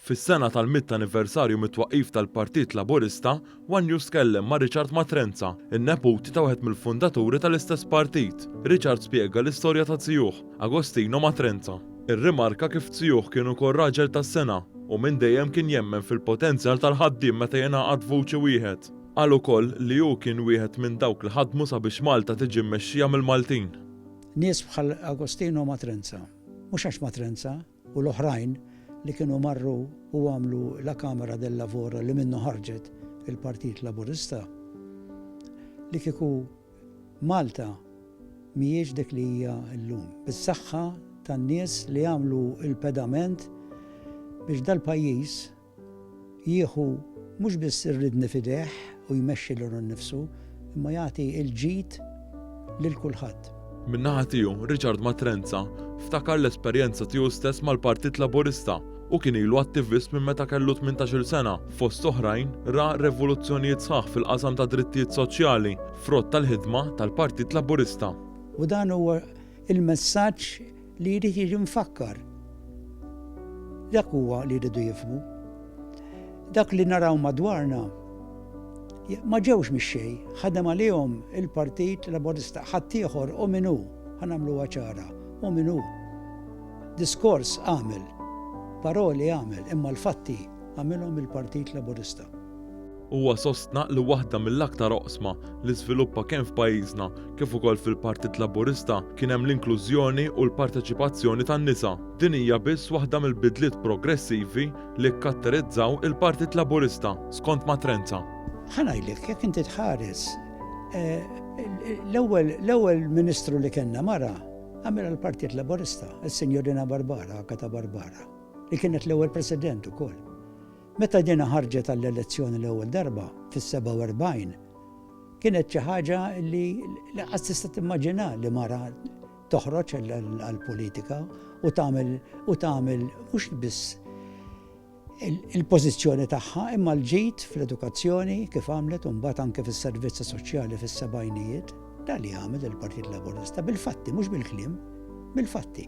Fis-sena tal-100 anniversarju mit-twaqqif tal-Partit Laburista, One News tkellem ma' Richard Matrenza, in-neputi ta' wieħed mill-fundaturi tal-istess partit. Richard spjega l-istorja ta' Zjuħ, Agostino Matrenza. Irrimarka kif Zjuħ kienu kol raġel tas-sena u minn dejjem kien jemmen fil-potenzjal tal-ħaddiem meta jingħaqad vuċi wieħed. Qal ukoll li hu kien wieħed minn dawk li ħadmu sabiex Malta tiġi mmexxija mill-Maltin. Nies bħal Agostino Matrenza, mhux għax Matrenza u l-oħrajn li kienu marru u għamlu la Kamera del Lavoro li minnu ħarġet il-Partit Laburista, li kieku Malta mhijiex dik li hija llum. Bis-saħħa tan-nies li għamlu il-pedament biex dal-pajjiż jieħu mhux biss irridni fideh u jmexxi lil nnifsu, imma jagħti l-ġid lil kulħadd. Min-naħa tiegħu, Richard Matrenza ftakar l-esperjenza tiegħu stess mal-Partit Laburista u kien ilu attivist minn meta kellu 18-il sena. Fost oħrajn ra revoluzzjonijiet sħaħ fil-qasam ta' drittijiet soċjali frott tal-ħidma tal-Partit Laburista. U dan huwa il-messaġġ li jrid jiġi mfakkar. Dak huwa li jridu jifhmu. Dak li naraw madwarna ma ġewx mix-xejn, ħadem għalihom il-Partit Laburista ħadd ieħor u minnu ħanamluha ċara, u minnu. Diskors għamel, paroli għamel, imma l-fatti għamilhom il-Partit Laburista. Huwa sostna li waħda mill-aktar oqsma li żviluppa kemm f'pajjiżna kif ukoll fil-Partit Laburista kien hemm l-inklużjoni u l-parteċipazzjoni tan-nisa. Din hija biss waħda mill-bidliet progressivi li kkatterizzaw il-Partit Laburista, skont Matrenza. Ħanajlek, jekk inti tħares, l-ewwel ministru li kellna mara għamilha l-Partit Laburista, is-Sinjorina Barbara, Kata Barbara, li kienet l-ewwel president ukoll. Meta dina ħarġet għall-elezzjoni l-ewwel darba fis-47, kienet xi ħaġa li laqas tista' timmaġina li mara toħroġ għall-politika u tagħmel mhux biss il-pożizzjoni tagħha imma l-ġid fl-edukazzjoni kif għamlet u mbagħad anke fis-servizzi soċjali fis-sebgħinijiet, dan li għamel il-Partit Laburista bil-fatti, mhux bil-kliem, bil-fatti.